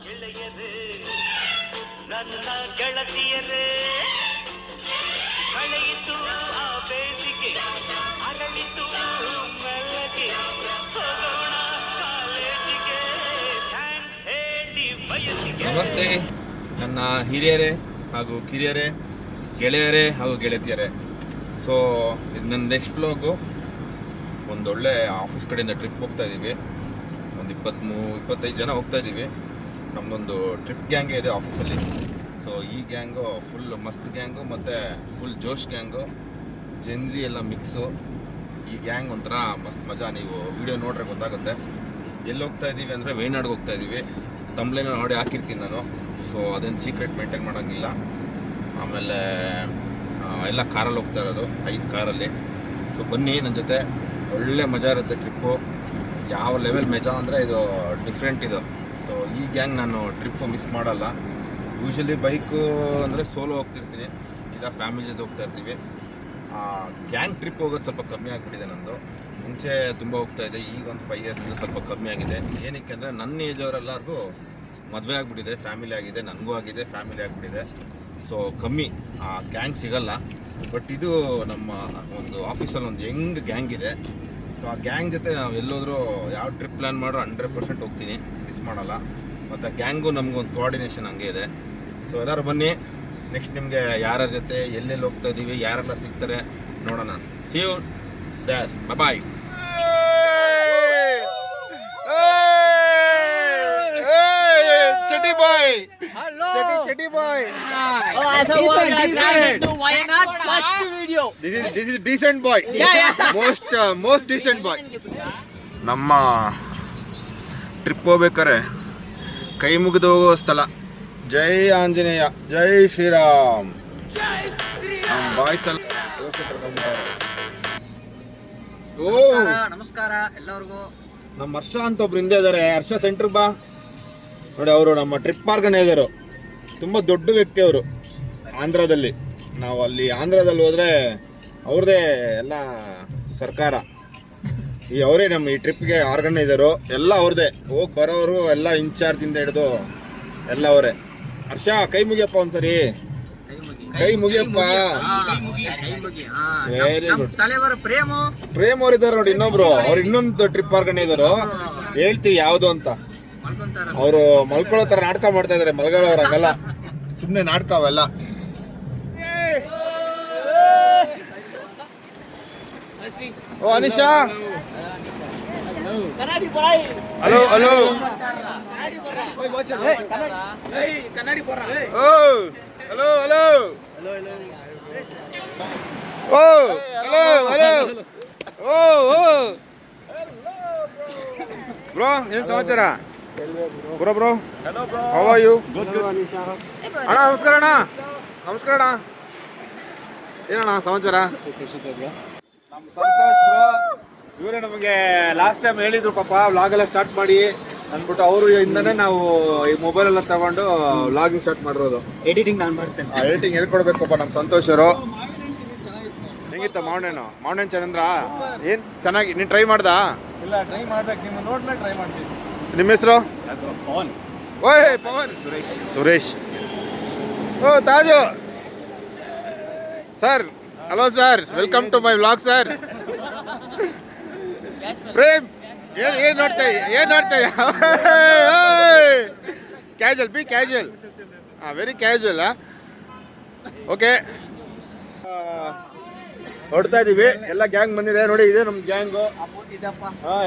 ಗೆಳೆಯರೇ ನನ್ನ ಗೆಳತಿಯರೇ ಕಳೆಯಿತು ಆ ಬೇಸಿಗೆ ಅರಳಿತು ಮೆಲ್ಲಗೆ ಹೋಗೋಣ ಕಾಲೇಜಿಗೆ ಥ್ಯಾಂಕ್ಸ್ ಹೇಳಿ ಬಯಸಿಗೆ. ನಮಸ್ತೆ ನನ್ನ ಹಿರಿಯರೇ ಹಾಗೂ ಕಿರಿಯರೇ, ಗೆಳೆಯರೇ ಹಾಗೂ ಗೆಳತಿಯರೇ. ಸೊ ಇದು ನನ್ನ ನೆಕ್ಸ್ಟ್ ವ್ಲಾಗು. ಒಂದೊಳ್ಳೆ ಆಫೀಸ್ ಕಡೆಯಿಂದ ಟ್ರಿಪ್ ಹೋಗ್ತಾ ಇದ್ದೀವಿ. ಒಂದು 25 ಜನ ಹೋಗ್ತಾ ಇದ್ದೀವಿ. ನಮ್ಮದೊಂದು ಟ್ರಿಪ್ ಗ್ಯಾಂಗೇ ಇದೆ ಆಫೀಸಲ್ಲಿ. ಸೊ ಈ ಗ್ಯಾಂಗು ಫುಲ್ ಮಸ್ತ್ ಗ್ಯಾಂಗು ಮತ್ತು ಫುಲ್ ಜೋಶ್ ಗ್ಯಾಂಗು, ಜೆನ್ಜಿ ಎಲ್ಲ ಮಿಕ್ಸು. ಈ ಗ್ಯಾಂಗ್ ಒಂಥರ ಮಸ್ತ್ ಮಜಾ. ನೀವು ವಿಡಿಯೋ ನೋಡ್ರೆ ಗೊತ್ತಾಗುತ್ತೆ. ಎಲ್ಲಿ ಹೋಗ್ತಾ ಇದ್ದೀವಿ ಅಂದರೆ ವೈನಾಡ್ಗೆ ಹೋಗ್ತಾ ಇದ್ದೀವಿ. ತಮ್ಲೇನೋ ನೋಡಿ ಹಾಕಿರ್ತೀನಿ ನಾನು. ಸೊ ಅದೇನು ಸೀಕ್ರೆಟ್ ಮೇಂಟೈನ್ ಮಾಡೋಂಗಿಲ್ಲ. ಆಮೇಲೆ ಎಲ್ಲ ಕಾರಲ್ಲಿ ಹೋಗ್ತಾ ಇರೋದು, 5 ಕಾರಲ್ಲಿ. ಸೊ ಬನ್ನಿ ನನ್ನ ಜೊತೆ, ಒಳ್ಳೆ ಮಜಾ ಇರುತ್ತೆ ಟ್ರಿಪ್ಪು. ಯಾವ ಲೆವೆಲ್ ಮಜಾ ಅಂದರೆ ಇದು ಡಿಫ್ರೆಂಟ್ ಇದು. ಸೊ ಈ ಗ್ಯಾಂಗ್ ನಾನು ಟ್ರಿಪ್ಪು ಮಿಸ್ ಮಾಡಲ್ಲ. ಯೂಶ್ವಲಿ ಬೈಕು ಅಂದರೆ ಸೋಲೋ ಹೋಗ್ತಿರ್ತೀನಿ, ಇಲ್ಲ ಫ್ಯಾಮಿಲಿ ಜೊತೆ ಹೋಗ್ತಾ ಇರ್ತೀವಿ. ಗ್ಯಾಂಗ್ ಟ್ರಿಪ್ ಹೋಗೋದು ಸ್ವಲ್ಪ ಕಮ್ಮಿ ಆಗಿಬಿಟ್ಟಿದೆ ನಮ್ಮದು. ಮುಂಚೆ ತುಂಬ ಹೋಗ್ತಾಯಿದ್ದೆ, ಈಗ ಒಂದು 5 ಇಯರ್ಸಿಂದ ಸ್ವಲ್ಪ ಕಮ್ಮಿ ಆಗಿದೆ. ಏನಕ್ಕೆ ಅಂದರೆ ನನ್ನ ಏಜ್ ಅವರೆಲ್ಲರಿಗೂ ಮದುವೆ ಆಗಿಬಿಟ್ಟಿದೆ, ಫ್ಯಾಮಿಲಿ ಆಗಿದೆ, ನನಗೂ ಆಗಿದೆ, ಫ್ಯಾಮಿಲಿ ಆಗಿಬಿಟ್ಟಿದೆ. ಸೊ ಕಮ್ಮಿ ಗ್ಯಾಂಗ್ ಸಿಗಲ್ಲ. ಬಟ್ ಇದು ನಮ್ಮ ಒಂದು ಆಫೀಸಲ್ಲಿ ಒಂದು ಯಂಗ್ ಗ್ಯಾಂಗ್ ಇದೆ. ಸೊ ಆ ಗ್ಯಾಂಗ್ ಜೊತೆ ನಾವು ಎಲ್ಲೋದ್ರೂ ಯಾವ ಟ್ರಿಪ್ ಪ್ಲ್ಯಾನ್ ಮಾಡೋ 100% ಹೋಗ್ತೀನಿ, ಮಿಸ್ ಮಾಡಲ್ಲ. ಮತ್ತು ಗ್ಯಾಂಗು ನಮಗೊಂದು ಕೋಆರ್ಡಿನೇಷನ್ ಹಂಗೆ ಇದೆ. ಸೊ ಎಲ್ಲರೂ ಬನ್ನಿ, ನೆಕ್ಸ್ಟ್ ನಿಮಗೆ ಯಾರ್ಯಾರ ಜೊತೆ ಎಲ್ಲೆಲ್ಲಿ ಹೋಗ್ತಾ ಇದ್ದೀವಿ, ಯಾರೆಲ್ಲ ಸಿಗ್ತಾರೆ ನೋಡೋಣ. See you there, bye. Chetty boy. Hello. Chetty boy. Oh, I saw decent. Why not first video? This is decent boy. Yeah. Most decent boy. ನಮ್ಮ ಟ್ರಿಪ್ ಹೋಗ್ಬೇಕಾರೆ ಕೈ ಮುಗಿದು ಹೋಗೋ ಸ್ಥಳ. ಜೈ ಆಂಜನೇಯ, ಜೈ ಶ್ರೀರಾಮ್. ನಮ್ಮ ಬಾಯ್ಸ್ ಎಲ್ಲ ನಮಸ್ಕಾರ ಎಲ್ಲರಿಗೂ. ನಮ್ಮ ಹರ್ಷ ಅಂತ ಒಬ್ರು ಹಿಂದೆ ಇದ್ದಾರೆ. ಹರ್ಷ ಸೆಂಟ್ರ್ ಬಾ ನೋಡಿ. ಅವರು ನಮ್ಮ ಟ್ರಿಪ್ ಆರ್ಗನೈಸರು, ತುಂಬ ದೊಡ್ಡ ವ್ಯಕ್ತಿ ಅವರು ಆಂಧ್ರದಲ್ಲಿ. ನಾವು ಅಲ್ಲಿ ಆಂಧ್ರದಲ್ಲಿ ಹೋದರೆ ಅವ್ರದ್ದೇ ಎಲ್ಲ ಸರ್ಕಾರ. ಅವರೇ ನಮ್ಮ ಈ ಟ್ರಿಪ್ಗೆ ಆರ್ಗನೈಸರು, ಎಲ್ಲ ಅವ್ರದ್ದೇ. ಹೋಗಿ ಬರೋರು ಎಲ್ಲ ಇನ್ಚಾರ್ಜಿಂದ ಹಿಡಿದು ಎಲ್ಲ ಅವರೇ. ಹರ್ಷ ಕೈ ಮುಗಿಯಪ್ಪ ಒಂದ್ಸರಿ, ಕೈ ಮುಗಿಯಪ್ಪ. Very good. ಪ್ರೇಮ್ ಅವ್ರು ಇದ್ದಾರೆ ನೋಡಿ ಇನ್ನೊಬ್ರು, ಅವ್ರು ಇನ್ನೊಂದು ಟ್ರಿಪ್ ಆರ್ಗನೈಸರು. ಹೇಳ್ತೀವಿ ಯಾವುದು ಅಂತ. ಅವರು ಮಲ್ಕೊಳ್ಳೋ ಥರ ನಾಟಕ ಮಾಡ್ತಾ ಇದಾರೆ. ಮಲ್ಗಳವ್ರು ಹಂಗಲ್ಲ, ಸುಮ್ಮನೆ ನಾಟಕ ಅವೆಲ್ಲ. Oh Anisha, hello hello. Oh hello hello. Oh hello hello. Oh oh bro, ಏನು ಸಮಾಚಾರ? Bro how are you? ಅಣ್ಣ ನಮಸ್ಕಾರ. ಅಣ್ಣ ನಮಸ್ಕಾರ. ಅಣ್ಣ ಏನಣ್ಣ ಸಮಾಚಾರ? ನಮ್ಮ ಸಂತೋಷ್ ಬ್ರೋ, ಇವರೇ ನಮಗೆ ಲಾಸ್ಟ್ ಟೈಮ್ ಹೇಳಿದ್ರು ಪಾಪ ವ್ಲಾಗೆಲ್ಲ ಸ್ಟಾರ್ಟ್ ಮಾಡಿ ಅಂದ್ಬಿಟ್ಟು. ಅವರು ಇಂದನೇ ನಾವು ಈ ಮೊಬೈಲ್ ಎಲ್ಲ ತಗೊಂಡು ವ್ಲಾಗಿಂಗ್ ಸ್ಟಾರ್ಟ್ ಮಾಡಿರೋದು. ಎಡಿಟಿಂಗ್ ನಾನು ಮಾಡ್ತೇನೆ. ಎಡಿಟಿಂಗ್ ಹೇಳ್ಕೊಡ್ಬೇಕಪ್ಪ ನಮ್ಮ ಸಂತೋಷ್ ಅವರು. ಹೆಂಗಿತ್ತ ಮಾವಣ್ಣನ್ ಚಂದ್ರ? ಏನು ಚೆನ್ನಾಗಿ ನೀನು ಟ್ರೈ ಮಾಡ್ದಾ? ಇಲ್ಲ, ಟ್ರೈ ಮಾಡ್ಬೇಕು. ನಿಮ್ಮ ನೋಡ್ಮೇಲೆ ಟ್ರೈ ಮಾಡ್ತೀನಿ. ನಿಮ್ಮ ಹೆಸರು? ಪವನ್. ಓಯ್ ಪವನ್. ಸುರೇಶ್. ಓ Taju sir. Hello sir, welcome to my vlog sir. Prem ಏನು ನೋಡ್ತಾ casual, be casual. Very casual. Okay, ಹೊಡ್ತಾ ಇದೀವಿ. ಎಲ್ಲ ಗ್ಯಾಂಗ್ ಬಂದಿದೆ ನೋಡಿ. ಇದೆ ನಮ್ಮ ಗ್ಯಾಂಗು.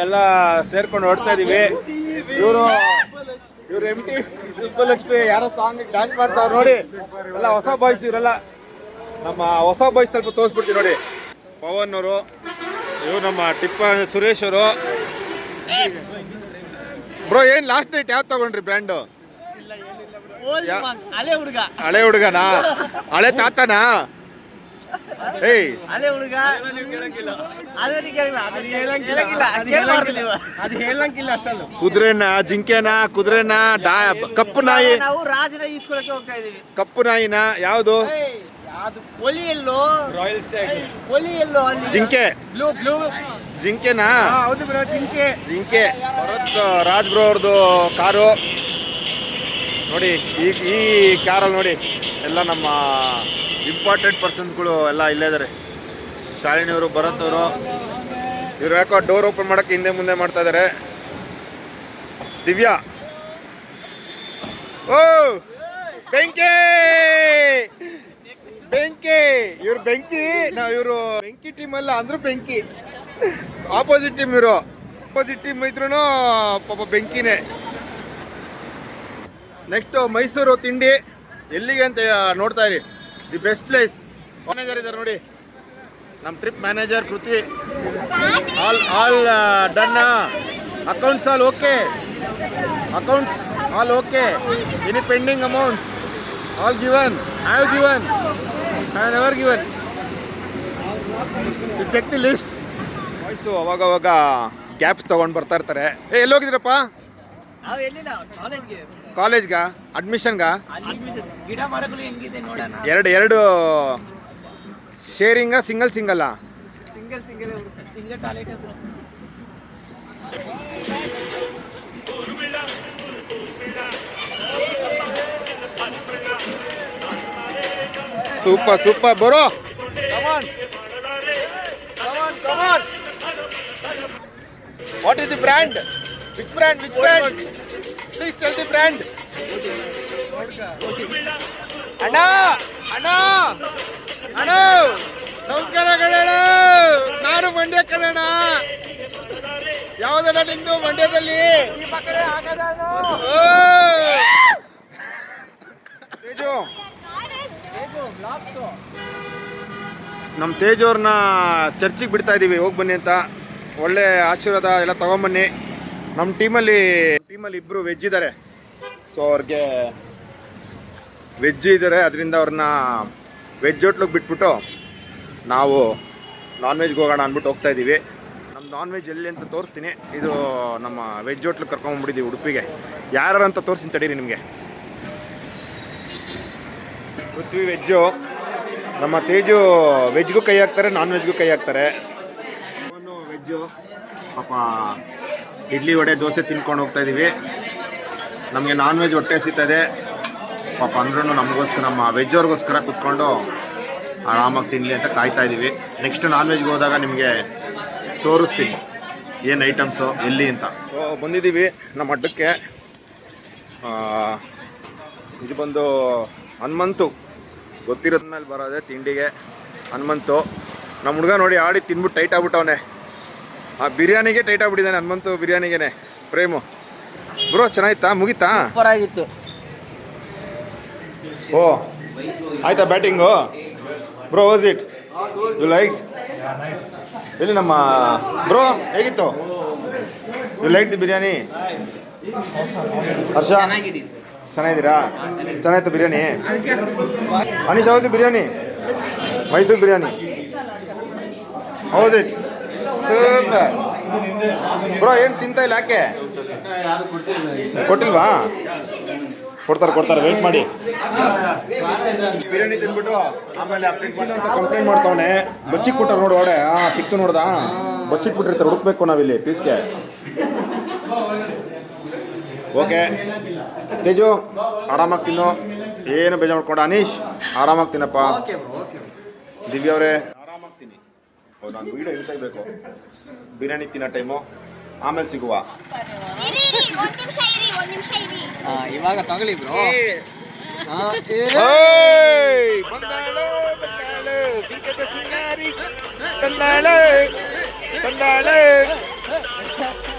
ಎಲ್ಲ ಸೇರ್ಕೊಂಡು ಹೊಡ್ತಾ ಇದೀವಿ. ಇವರು MT ಸುಬ್ಬಲಕ್ಷ್ಮಿ ಯಾರೋ ಸಾಂಗ್ ಡ್ಯಾನ್ಸ್ ಮಾಡ್ತಾವ್ರು ನೋಡಿ. ಎಲ್ಲ ಹೊಸ ಬಾಯ್ಸ್ ಇವರೆಲ್ಲ. ನಮ್ಮ ಹೊಸ ಬಾಯ್ಸ್ ಸ್ವಲ್ಪ ತೋರಿಸ್ಬಿಡ್ತೀವಿ ನೋಡಿ. ಪವನ್ ಅವರು, ಇವರು ನಮ್ಮ ಟಿಪ್ಪ ಸುರೇಶ್ ಅವರು. ಬ್ರೋ ಏನು ಲಾಸ್ಟ್ ನೈಟ್ ಯಾವ್ದು ತಗೊಂಡ್ರಿ ಬ್ರ್ಯಾಂಡು? ಹಳೆ ಹುಡುಗನಾ? ಹಳೆ ತಾತನಾ? ಏಯ್ ಅಲೆ ಹುಡುಗ ಕುದುರೆನ, ಜಿಂಕೆನ, ಕಪ್ಪು ನಾಯಿ? ನಾವು ರಾಜನ ಈಸ್ಕೊಳಕ್ಕೆ ಹೋಗ್ತಾ ಇದೀವಿ. ಕಪ್ಪು ನಾಯಿನ ಯಾವುದು? ಒಲಿ ಎಲ್ಲೋ, ರಾಯಲ್ ಸ್ಟ್ಯಾಗ್. ಒಲಿ ಎಲ್ಲೋ ಅಲ್ಲಿ. ಜಿಂಕೆ. ಬ್ಲೂ ಜಿಂಕೆನಾ? ಹೌದು ಬ್ರೋ, ಜಿಂಕೆ. ಭರತ್ ರಾಜ್ ಬ್ರೋ ಅವ್ರದ್ದು ಕಾರು. ನೋಡಿ ಈ ಕಾರಲ್ಲಿ ನೋಡಿ ಎಲ್ಲ ನಮ್ಮ ಇಂಪಾರ್ಟೆಂಟ್ ಪರ್ಸನ್ಸ್ಗಳು ಎಲ್ಲ ಇಲ್ಲೇ ಇದ್ದಾರೆ. ಶಾಲಿನಿಯವರು, ಭರತ್ ಅವರು. ಇವ್ರು ಯಾಕೋ ಡೋರ್ ಓಪನ್ ಮಾಡೋಕ್ಕೆ ಹಿಂದೆ ಮುಂದೆ ಮಾಡ್ತಾ ಇದ್ದಾರೆ. ದಿವ್ಯಾ, ಓ ಬೆಂಕಿ ಬೆಂಕಿ, ಇವ್ರು ಬೆಂಕಿ. ಇವರು ಬೆಂಕಿ ಟೀಮ್ ಅಲ್ಲ ಅಂದ್ರೂ ಬೆಂಕಿ. ಆಪೋಸಿಟ್ ಟೀಮ್ ಇವರು. ಆಪೋಸಿಟ್ ಟೀಮ್ ಇದ್ರೂ ಪಾಪ ಬೆಂಕಿನೇ. ನೆಕ್ಸ್ಟು ಮೈಸೂರು ತಿಂಡಿ ಎಲ್ಲಿಗೆ ಅಂತ ನೋಡ್ತಾ ಇರಿ. The best place. ಮ್ಯಾನೇಜರ್ ಇದ್ದಾರೆ ನೋಡಿ, ನಮ್ಮ trip manager Prithvi. All done. Accounts all okay. Accounts all okay. Any pending amount all given. I have given. I have never given. You check the list. Voice ಅವಾಗವಾಗ gaps ತೊಗೊಂಡು ಬರ್ತಾ ಇರ್ತಾರೆ. ಎಲ್ಲಿ ಹೋಗಿದ್ದೀರಪ್ಪ? ನಾವು ಎಲ್ಲಿಲ್ಲ, ಕಾಲೇಜ್ಗೆ. ಕಾಲೇಜ್ಗಾ? ಅಡ್ಮಿಷನ್ಗಾ? ಗಿಡ ಮರಗಳು ಹೆಂಗಿದೆ ನೋಡೋಣ. ಎರಡು ಶೇರಿಂಗಾ? ಸಿಂಗಲ್ ಸಿಂಗಲ್ಲಾ? Single toilet. Super super bro. What is the brand? Which brand? Please tell the brand. ಅಣ್ಣ ಅಣ್ಣ ಅಣ್ಣ ನಮಸ್ಕಾರ ಕಣಣ್ಣ. ನಾನು ಮಂಡ್ಯ ಕಣಣ್ಣ. ಯಾವುದಣ್ಣ ನಿಂದು ಮಂಡ್ಯದಲ್ಲಿ? ತೇಜು, ನಮ್ಮ ತೇಜು ಅವ್ರನ್ನ ಚರ್ಚಿಗೆ ಬಿಡ್ತಾ ಇದ್ದೀವಿ, ಹೋಗಿ ಬನ್ನಿ ಅಂತ. ಒಳ್ಳೆ ಆಶೀರ್ವಾದ ಎಲ್ಲ ತೊಗೊಂಬನ್ನಿ. ನಮ್ಮ ಟೀಮಲ್ಲಿ ಇಬ್ಬರು ವೆಜ್ ಇದ್ದಾರೆ. ಸೊ ಅವ್ರಿಗೆ ವೆಜ್ ಇದ್ದಾರೆ, ಅದರಿಂದ ಅವ್ರನ್ನ ವೆಜ್ ಹೋಟ್ಲಿಗೆ ಬಿಟ್ಬಿಟ್ಟು ನಾವು ನಾನ್ ವೆಜ್ಗೆ ಹೋಗೋಣ ಅಂದ್ಬಿಟ್ಟು ಹೋಗ್ತಾ ಇದ್ದೀವಿ. ನಮ್ಮ ನಾನ್ ವೆಜ್ ಎಲ್ಲಿ ಅಂತ ತೋರಿಸ್ತೀನಿ. ಇದು ನಮ್ಮ ವೆಜ್ ಹೋಟ್ಲಿಗೆ ಕರ್ಕೊಂಡ್ಬಿಟ್ಟಿದ್ದೀವಿ ಉಡುಪಿಗೆ. ಯಾರು ಅಂತ ತೋರಿಸ್ತೀನಿ ತಡೀರಿ ನಿಮಗೆ. ಪೃಥ್ವಿ ವೆಜ್ಜು, ನಮ್ಮ ತೇಜು ವೆಜ್ಗೂ ಕೈ ಹಾಕ್ತಾರೆ, ನಾನ್ ವೆಜ್ಗೂ ಕೈ ಹಾಕ್ತಾರೆ. ಅವನು ವೆಜ್ಜು. ಪಾಪ ಇಡ್ಲಿ ವಡೆ ದೋಸೆ ತಿನ್ಕೊಂಡು ಹೋಗ್ತಾ ಇದ್ದೀವಿ. ನಮಗೆ ನಾನ್ ವೆಜ್ ಹೊಟ್ಟೆ ಸಿಗ್ತದೆ ಪಾಪ. ಅಂದ್ರೂ ನಮಗೋಸ್ಕರ, ನಮ್ಮ ವೆಜ್ ಅವ್ರಿಗೋಸ್ಕರ ಕುತ್ಕೊಂಡು ಆರಾಮಾಗಿ ತಿನ್ನಲಿ ಅಂತ ಕಾಯ್ತಾ ಇದ್ದೀವಿ. ನೆಕ್ಸ್ಟ್ ನಾನ್ ವೆಜ್ಗೆ ಹೋದಾಗ ನಿಮಗೆ ತೋರಿಸ್ತೀನಿ ಏನು ಐಟಮ್ಸು ಎಲ್ಲಿ ಅಂತ. ಸೊ ಬಂದಿದ್ದೀವಿ ನಮ್ಮ ಅಡ್ಡಕ್ಕೆ. ಇದು ಬಂದು ಹನುಮಂತು, ಗೊತ್ತಿರೋದ ಮೇಲೆ ಬರೋದೆ ತಿಂಡಿಗೆ. ಹನುಮಂತು ನಮ್ಮ ಹುಡುಗ ನೋಡಿ ಆಡಿ ತಿಂದ್ಬಿಟ್ಟು ಟೈಟ್ ಆಗ್ಬಿಟ್ಟವನೆ. ಆ ಬಿರಿಯಾನಿಗೆ ಟೈಟ್ ಆಗ್ಬಿಟ್ಟಿದ್ದಾನೆ ಹನುಮಂತು. ಬಿರಿಯಾನಿಗೆ ಪ್ರೇಮು. ಬ್ರೋ ಚೆನ್ನಾಗಿತ್ತಾ? ಮುಗೀತಾ? ಸೂಪರ್ ಆಗಿತ್ತು. ಓ ಆಯ್ತಾ batting? Bro was it you like? ಎಲ್ಲಿ ನಮ್ಮ ಬ್ರೋ ಹೇಗಿತ್ತು? You like the biryani? Harsha ಚೆನ್ನಾಗಿದ್ದೀರಾ? ಚೆನ್ನಾಗಿತ್ತು ಬಿರಿಯಾನಿ? ಅನೀಶ್ ಹೌದು ಬಿರಿಯಾನಿ? ಮೈಸೂರು ಬಿರಿಯಾನಿ ಹೌದು. Super bro. ಏನು ತಿಂತ ಇಲ್ಲ ಯಾಕೆ? ಕೊಟ್ಟಿಲ್ವಾ? ಕೊಡ್ತಾರೆ ವೆಯ್ಟ್ ಮಾಡಿ. ಬಿರಿಯಾನಿ ತಿಂದ್ಬಿಟ್ಟು ಆಮೇಲೆ ಅಪ್ಪಿಸಿಲ್ಲ ಅಂತ ಕಂಪ್ಲೇಂಟ್ ಮಾಡ್ತಾವನೆ. ಬಚ್ಚಿಟ್ಬಿಟ್ಟಾರೆ ನೋಡು ಒಡೆ. ಸಿಕ್ತು ನೋಡ್ದಾ? ಬಚ್ಚಿಟ್ಬಿಟ್ಟಿರ್ತಾರೆ, ಹುಡುಕ್ಬೇಕು ನಾವಿಲ್ಲಿ ಪೀಸ್ಗೆ. ಓಕೆ ತೇಜು ಆರಾಮಾಗಿ ತಿನ್ನು, ಏನು ಬೇಜಾರು ಮಾಡ್ಕೊಂಡು. ಅನೀಶ್ ಆರಾಮಾಗಿ ತಿನ್ನಪ್ಪ. ದಿವ್ಯ ಅವರೇ ಆರಾಮಾಗಿ ತಿನ್ನಿ. ಹೌದು, ನಾನು ವೀಡಿಯೋ ಇಳಿಸಬೇಕು. ಬಿರಿಯಾನಿ ತಿನ್ನೋ ಟೈಮು ಆಮೇಲೆ ಸಿಗುವ. ಇವಾಗ ತಗೊಳ್ಳಿ ಬ್ರೋ.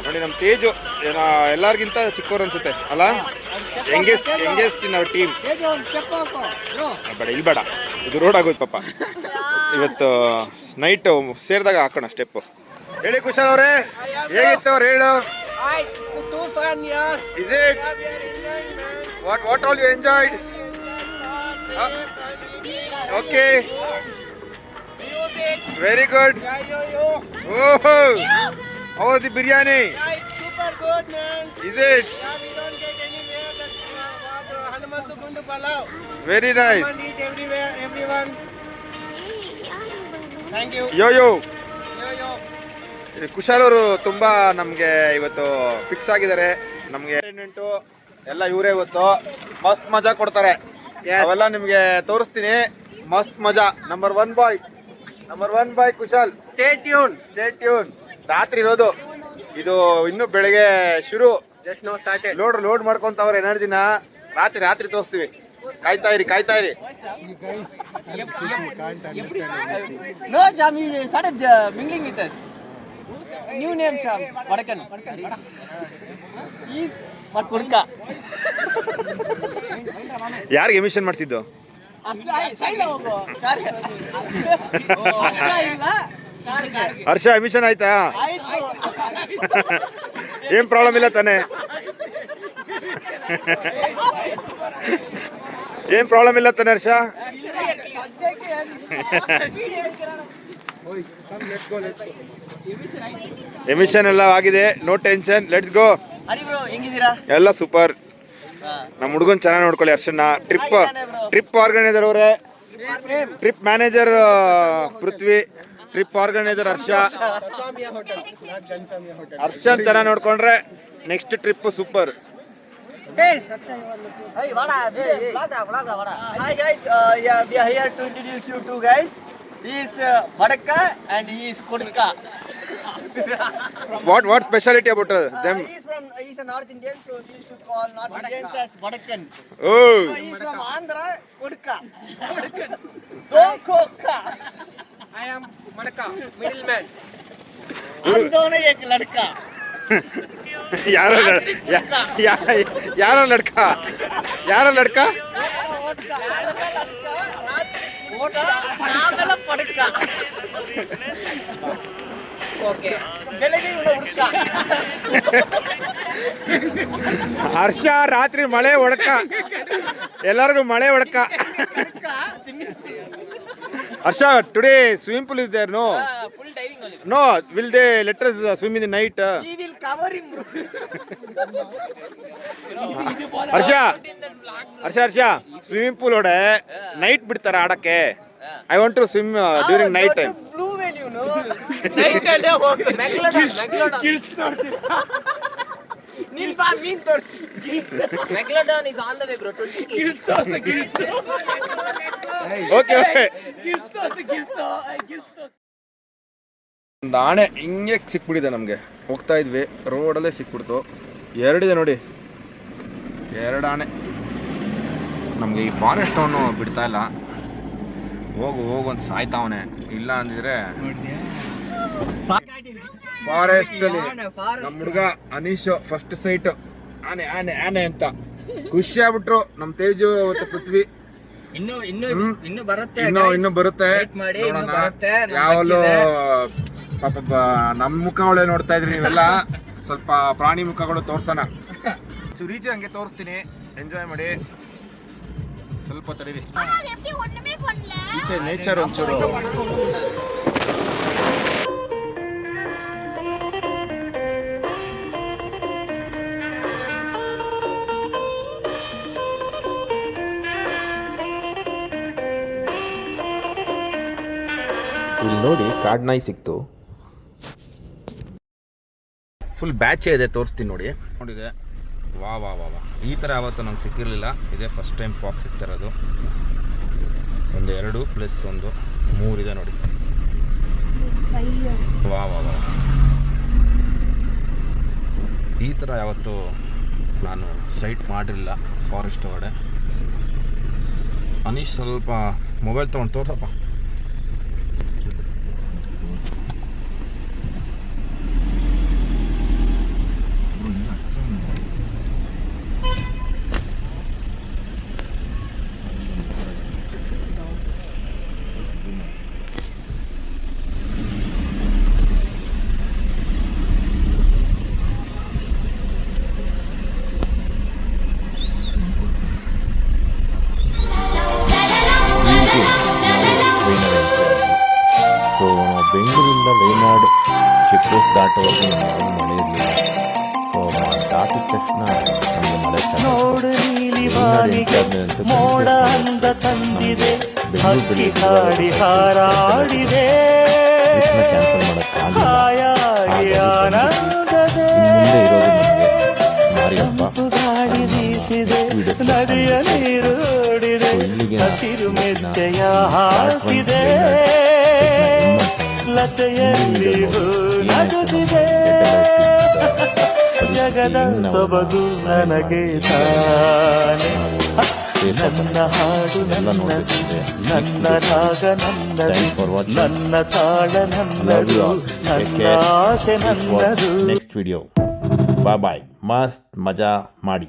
ನೋಡಿ ನಮ್ಮ ತೇಜು ಎಲ್ಲರಿಗಿಂತ ಚಿಕ್ಕವ್ರು ಅನ್ಸುತ್ತೆ ಅಲ್ಲ? Youngest in our team. ಬೇಡ ಇಲ್ಲಿ ಬೇಡ, ಇದು ರೋಡ್ ಆಗೋದು ಪಾಪ. ಇವತ್ತು ನೈಟ್ ಸೇರಿದಾಗ ಹಾಕೋಣ ಸ್ಟೆಪ್ಪು. ಹೇಳಿ ಕುಶಾಲ್ ಅವರೇ, ಹೇಗಿತ್ತು ಅವ್ರು ಹೇಳು? Is it? What all you enjoyed? Okay. Very good. Oh, how was the biryani? Super good, man. Is it? Yeah, we don't get anywhere. That's Hanumantu Gundu Palau. Very nice. Come and eat everywhere, everyone. Thank you. Yo. Yo. Kushal ಅವರು ತುಂಬ ನಮಗೆ ಇವತ್ತು fix ಆಗಿದ್ದಾರೆ. ನಮಗೆ ಅಟೆಂಡೆಂಟು ಎಲ್ಲ ಇವರೇ ಗೊತ್ತು. ಮಸ್ತ್ ಮಜಾ ಕೊಡ್ತಾರೆ. ಅವೆಲ್ಲ ನಿಮ್ಗೆ ತೋರಿಸ್ತೀನಿ. ಮಸ್ತ್ ಮಜಾ. Number one boy Kushal. Stay tune. ರಾತ್ರಿ ಇರೋದು ಇದು, ಇನ್ನು ಬೆಳಗ್ಗೆ ಶುರು. Just now started. ಲೋಡ್ ಮಾಡ್ಕೊಂತವ್ರೆ ಎನರ್ಜಿನ. ರಾತ್ರಿ ತೋರಿಸ್ತೀವಿ. ಕಾಯ್ತಾ ಇರಿ. No, Sham, he started mingling with us. New name, Sham. Vadakan. He's Kodka. ಯಾರಿಗೆ ಎಮಿಷನ್ ಮಾಡ್ತಿದ್ದು? ಹರ್ಷ ಎಮಿಷನ್ ಆಯ್ತಾ? ಏನ್ ಪ್ರಾಬ್ಲಮ್ ಇಲ್ಲ ತಾನೆ? ಏನ್ ಪ್ರಾಬ್ಲಮ್ ಇಲ್ಲ ತಾನೆ ಹರ್ಷ? ಎಮಿಷನ್ ಎಲ್ಲ ಆಗಿದೆ. No tension. Let's go. Hari bro, ಹೆಂಗಿದ್ದೀರಾ? ಎಲ್ಲ ಸೂಪರ್. ನಮ್ಮ ಹುಡುಗನ್ ಚೆನ್ನಾಗಿ ನೋಡ್ಕೊಳ್ಳಿ ಹರ್ಷನ್ನ. ಟ್ರಿಪ್ ಆರ್ಗನೈಸರ್ ಅವರೇ, trip manager Prithvi, trip organiser ಹರ್ಷನ್ ಚೆನ್ನಾಗಿ ನೋಡ್ಕೊಂಡ್ರೆ next trip super. Hey, vada. Hi guys, yeah, we are here to introduce you two guys. He is Vadaka and he is Kodka. What speciality about them? He's a North Indian, so we used to call North Indians as Vadakan. Oh. So he's from Andhra, Kodka. Kodka. I am Madaka, middleman. हम दोनों एक लड़का. ಯಾರೋ ಲಡ್ಕ ಆಮೇಲೆ ಪಡಕ. Okay, ಬೆಳಗ್ಗೆ ಇವಳ ಹುಡುಕ. ಹರ್ಷ ರಾತ್ರಿ ಮಳೆ ಹೊಡ್ಕ, ಎಲ್ಲರಿಗೂ ಮಳೆ ಹೊಡ್ಕ. Harsha, today swimming pool is there? Full diving only. No, will they let us swim in the night? We will cover him, bro. Harsha swimming pool ಒಡೆ ನೈಟ್ ಬಿಡ್ತಾರ ಆಡಕ್ಕೆ? I want to swim during night time. Blue whale, you know. Night ಅಲ್ಲೇ ಹೋಗಿ Megalodon. ನೀನ್ ಬಾ, ಮೀನ್ ತೋರ್ಸಿ. Megalodon is on the way, bro. Okay. ಒಂದು ಆಣೆ ಹಿಂಗೆ ಸಿಕ್ಬಿಟ್ಟಿದೆ ನಮಗೆ. ಹೋಗ್ತಾ ಇದ್ವಿ, ರೋಡಲ್ಲೇ ಸಿಕ್ಬಿಡ್ತು. ಎರಡಿದೆ ನೋಡಿ, 2 ಆನೆ. ನಮಗೆ ಈ ಫಾರೆಸ್ಟ್ ಅವನು ಬಿಡ್ತಾ ಇಲ್ಲ. ಹೋಗು ಅಂತ ಸಾಯ್ತಾವನೆ. ಇಲ್ಲ ಅಂದಿದ್ರೆ ಫಾರೆಸ್ಟ್ ಅಲ್ಲಿ ನಮ್ಮ ಹುಡುಗ ಅನೀಶ್ ಫಸ್ಟ್ ಸೈಟ್ ಆನೆ ಅಂತ ಖುಷಿ ಆಗ್ಬಿಟ್ರು. ನಮ್ಮ ತೇಜು ಮತ್ತು ಪೃಥ್ವಿ ಇನ್ನು ಬರುತ್ತೆ, ಇನ್ನು ಬರುತ್ತೆ. ಯಾವಲ್ಲೂ ಪಾಪ ನಮ್ಮ ಮುಖಗಳೇ ನೋಡ್ತಾ ಇದ್ರಿ ನೀವೆಲ್ಲ. ಸ್ವಲ್ಪ ಪ್ರಾಣಿ ಮುಖಗಳು ತೋರ್ಸೋಣ. ರೀಚೆ ಹಂಗೆ ತೋರಿಸ್ತೀನಿ, ಎಂಜಾಯ್ ಮಾಡಿ. ಸ್ವಲ್ಪ ತಡೀರಿ. ಈಚೆ ನೇಚರ್ ಒಂಚೂರು. ಇಲ್ಲಿ ನೋಡಿ, ಕಾಡ್ನಾಯಿ ಸಿಕ್ತು. ಫುಲ್ ಬ್ಯಾಚೇ ಇದೆ, ತೋರಿಸ್ತೀನಿ ನೋಡಿ. ನೋಡಿದೆ, ವಾ ಈ ಥರ ಯಾವತ್ತೂ ನಂಗೆ ಸಿಕ್ಕಿರಲಿಲ್ಲ. ಇದೇ ಫಸ್ಟ್ ಟೈಮ್ ಫಾಕ್ಸ್ ಸಿಗ್ತಿರೋದು. 1 2 ಪ್ಲಸ್ 1 3 ಇದೆ ನೋಡಿ. ವಾ ಈ ಥರ ಯಾವತ್ತೂ ನಾನು ಸೈಟ್ ಮಾಡಿರಲಿಲ್ಲ ಫಾರೆಸ್ಟ್ ಒಳಗಡೆ. ಅನೀಶ್ ಸ್ವಲ್ಪ ಮೊಬೈಲ್ ತೊಗೊಂಡು ತೋರ್ಸಪ್ಪ. ಬೆಂಗಳೂರಿಂದ ವೈನಾಡ್ ಚೆಕ್ ಪೋಸ್ಟ್ ದಾಟೋವರೆಗೂ ಯಾವುದು ಮಳೆ ಇರಲಿಲ್ಲ. ಸೊ ದಾಟಿದ ತಕ್ಷಣ ನಮಗೆ ಮಳೆ ಸ್ಟಾರ್ಟ್ ಕ್ಯಾನ್ಸಲ್ ಮಾಡೋಕ್ಕಾಗಲಿಲ್ಲ. ಮುಂದೆ ಇರೋದು ನಮಗೆ ಮಾರಿಯಪ್ಪ. ಹಾಸಿದೆ ನದಿಯ ನೀರು ಓಡಿದೆ ಹಸಿರು ಮೆಚ್ಚೆಯ ಹಾಸಿದೆ ಲತೆಯಲ್ಲಿ ಹೂ ನಗುತ್ತಿದೆ ಜಗದ ಸೊಬಗು ನನಗೆ ತಾನೆ ನನ್ನ ಹಾಡು ನನ್ನದು ನನ್ನ ರಾಗ ನನ್ನದು ನನ್ನ ತಾಳ ನನ್ನದು ನನ್ನ ಆಸೆ ನನ್ನದು ನೆಕ್ಸ್ಟ್ ವಿಡಿಯೋ ಬಾಯ್ ಮಸ್ತ್ ಮಜಾ ಮಾಡಿ.